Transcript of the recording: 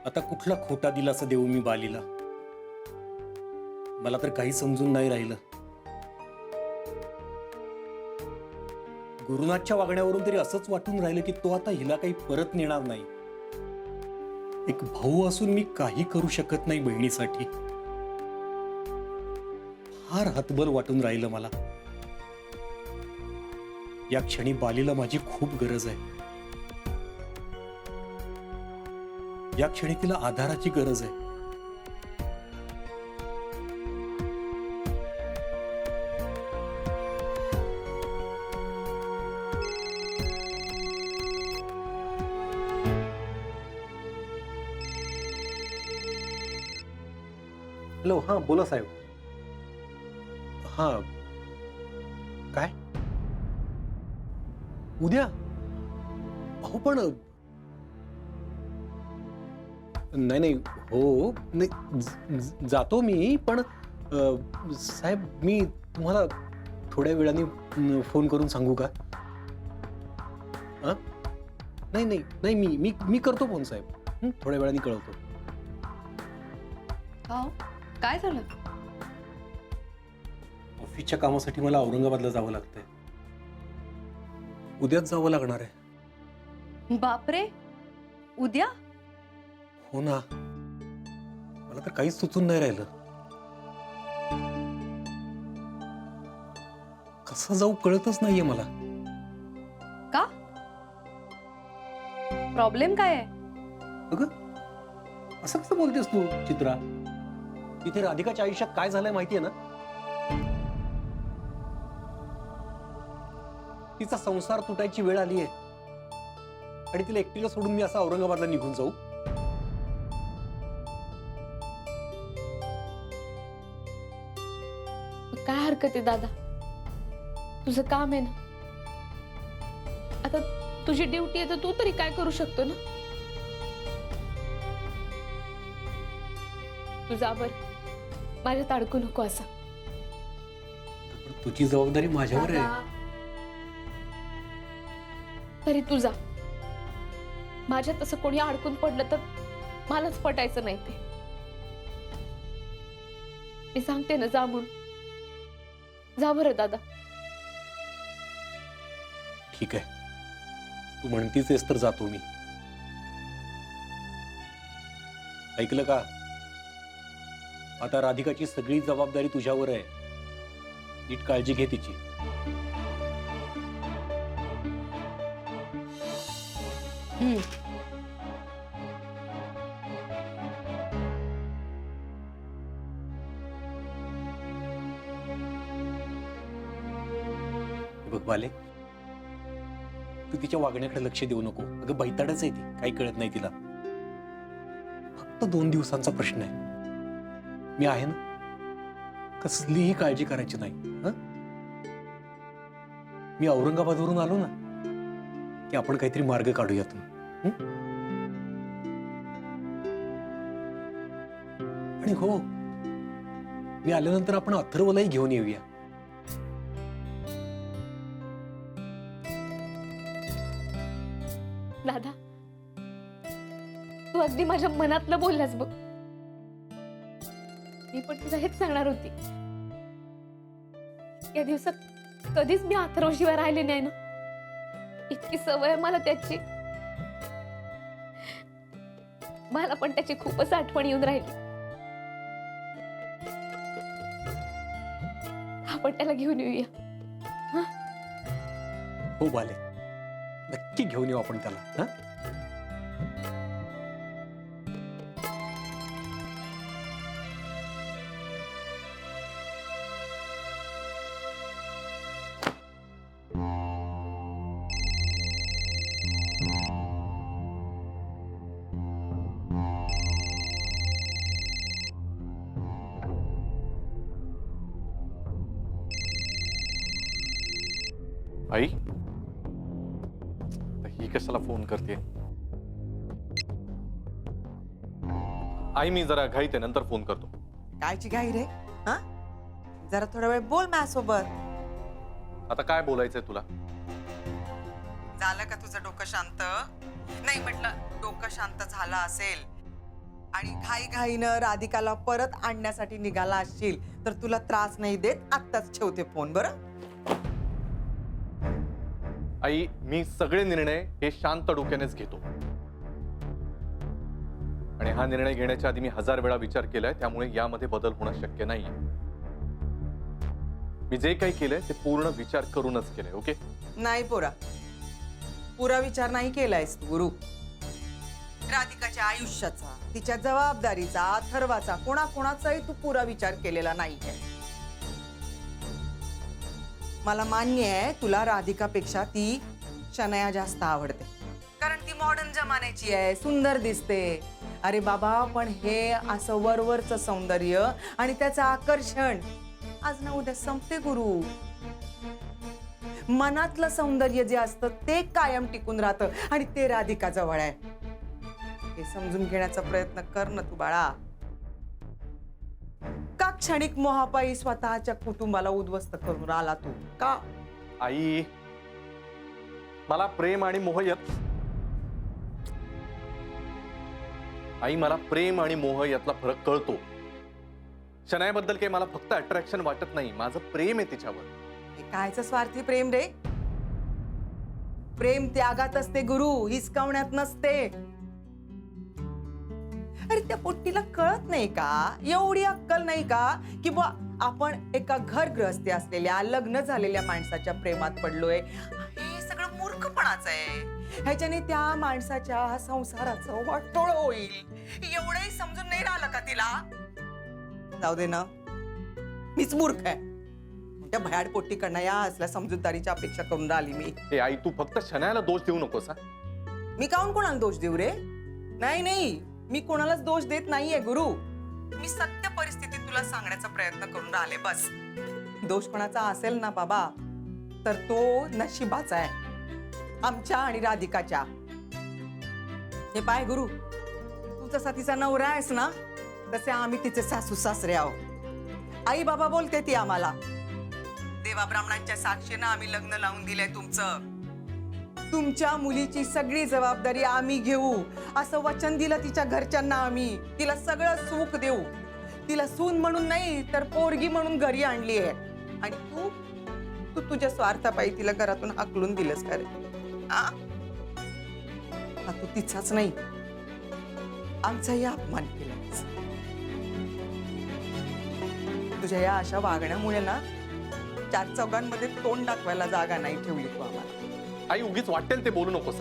आता कुठला खोटा दिलासा देऊ मी बालीला? मला तर काही समजून नाही राहिलं. गुरुनाथच्या वागण्यावरून तरी असंच वाटून राहिलं की तो आता हिला काही परत नेणार नाही. एक भाऊ असून मी काही करू शकत नाही बहिणीसाठी. फार हतबल वाटून राहिलं मला. या क्षणी बालीला माझी खूप गरज आहे. या क्षणी तिला आधाराची गरज आहे. हॅलो, हां बोला साहेब. हां, काय उद्या? अहो पण नाही नाही, हो नाही, जातो मी. पण साहेब, मी तुम्हाला थोड्या वेळाने फोन करून सांगू का? नाही नाही नाही, मी मी मी करतो फोन साहेब. थोड्या वेळाने कळवतो. हो, काय झालं? ऑफिसच्या कामासाठी मला औरंगाबादला जावं लागतंय. उद्याच जावं लागणार आहे. बापरे, उद्या? हो ना, मला तर काहीच सुचून नाही राहिलं. कसं जाऊ कळतच नाहीये मला. का? प्रॉब्लेम काय आहे? अगं, असं कसं बोलतेस तू चित्रा? तिथे राधिकाच्या आयुष्यात काय झालंय माहितीये ना? तिचा संसार तुटायची वेळ आलीये आणि तिला एकटीला सोडून मी असं औरंगाबादला निघून जाऊ? काय हरकत आहे दादा, तुझं काम आहे ना. आता तुझी ड्युटी आहे तर तू तरी काय करू शकतो ना. तुझा बर माझ्यात अडकू नको असं. पण तुझी जबाबदारी माझ्यावर आहे. दादा, तरी तुझा माझ्यात असं कोणी अडकून पडलं तर मलाच पटायचं नाही ते. मी सांगते ना, जा म्हणून. जा बरं दादा. ठीक आहे, तू म्हणतीस तर जातो मी. ऐकलं का? आता राधिकाची सगळी जबाबदारी तुझ्यावर आहे. नीट काळजी घे तिची. बघ बाले, तू तिच्या वागण्याकडे लक्ष देऊ नको. अगं बैताडच आहे ती, काही कळत नाही तिला. फक्त 2 दिवसांचा प्रश्न आहे. मी आहे ना, कसलीही काळजी करायची नाही. मी औरंगाबादवरून आलो ना की आपण काहीतरी मार्ग काढूयात. आणि हो, मी आल्यानंतर आपण अथर्वलाही घेऊन येऊया. दादा, तू अगदी माझ्या मनातलं बोललास बघ. मी पण तुला हेच सांगणार होती. या दिवसात कधीच मी अथर्वशिवाय राहिले नाही ना. इतकी सवय आहे मला त्याची. मला पण त्याची खूपच आठवण येऊन राहिली. आपण त्याला घेऊन येऊया. हो बाले, नक्की घेऊन येऊ आपण त्याला. आई, ही कशाला फोन करते? आई, मी जरा घाईत आहे, नंतर फोन करतो. कायची घाई रे? हा, जरा थोडा वेळ बोल माझ्यासोबत. आता काय बोलायचंय तुला? झालं का तुझं डोकं शांत? नाही म्हटलं, डोकं शांत झालं असेल आणि घाईघाईनं राधिकाला परत आणण्यासाठी निघाला असशील तर तुला त्रास नाही देत. आत्ताच ठेवते फोन. बरं आई, मी सगळे निर्णय हे शांत डोक्यानेच घेतो आणि हा निर्णय घेण्याच्या आधी मी 1000 वेळा विचार केलाय, त्यामुळे यामध्ये बदल होणं शक्य नाहीये. मी जे काही केलंय ते पूर्ण विचार करूनच केलंय. ओके? नाही पोरा, पुरा विचार नाही केलायस तू गुरु. राधिकाच्या आयुष्याचा, तिच्या जबाबदारीचा, अथर्वाचा, कोणाकोणाचाही तू पुरा विचार केलेला नाहीये. मला मान्य आहे तुला राधिकापेक्षा ती शनया जास्त आवडते, कारण ती मॉडर्न जमान्याची आहे, सुंदर दिसते. अरे बाबा, पण हे असं वरवरचं सौंदर्य आणि त्याचं आकर्षण आज ना उद्या संपते गुरु. मनातलं सौंदर्य जे असतं ते कायम टिकून राहतं आणि ते राधिका जवळ आहे. हे समजून घेण्याचा प्रयत्न कर ना तू बाळा. का क्षणिक मोहापायी स्वतःच्या कुटुंबाला उद्ध्वस्त करून आला तू? का? आई, मला प्रेम आणि मोह आई, मला प्रेम आणि मोह यातला फरक कळतो. शनायाबद्दल काही मला फक्त अट्रॅक्शन वाटत नाही, माझं प्रेम आहे तिच्यावर. हे कायचं स्वार्थी प्रेम रे? प्रेम त्यागात असते गुरु, हिसकावण्यात नसते. अरे त्या पोट्टीला कळत नाही का, एवढी अक्कल नाही का की बुवा आपण एका घरगृहस्थी असलेल्या लग्न झालेल्या माणसाच्या प्रेमात पडलोय? हे सगळं मूर्खपणाचं आहे. ह्याच्याने त्या माणसाच्या संसाराचं वाटोळ होईल. एवढंही समजून नाही राहिलं का तिला? जाऊ दे ना, मीच मूर्ख आहे. त्या भयाड पोट्टीकडनं या असल्या समजूतदारीची अपेक्षा करून राहिली मी. ए आई, तू फक्त शनायाला दोष देऊ नकोस. मी काहून कोणाला दोष देऊ रे? नाही नाही, मी कोणालाच दोष देत नाहीये गुरु. मी सत्य परिस्थिती तुला सांगण्याचा प्रयत्न करून राहिले बस. दोष कोणाचा असेल ना बाबा, तर तो नशिबाचा आहे, आमच्या आणि राधिकाच्या. हे पाय गुरु, तू जसा तिचा नवरा आहेस ना, तसे आम्ही तिचे सासू सासरे आहोत. आई बाबा बोलते ती आम्हाला. देवा ब्राह्मणांच्या साक्षीनं आम्ही लग्न लावून दिलंय तुमचं. तुमच्या मुलीची सगळी जबाबदारी आम्ही घेऊ असं वचन दिलं तिच्या घरच्यांना आम्ही. तिला सगळं सुख देऊ. तिला सून म्हणून नाही तर पोरगी म्हणून घरी आणली आहे. आणि तू तू तुझ्या स्वार्थापायी तिला घरातून हाकलून दिलंस का रे? हा, तू तिचाच नाही, आमचाही अपमान केलास. तुझ्या या अशा वागण्यामुळे ना 4 चौघांमध्ये तोंड दाखवायला जागा नाही ठेवली तू आम्हाला. आई, उगीच वाटेल ते बोलू नकोस.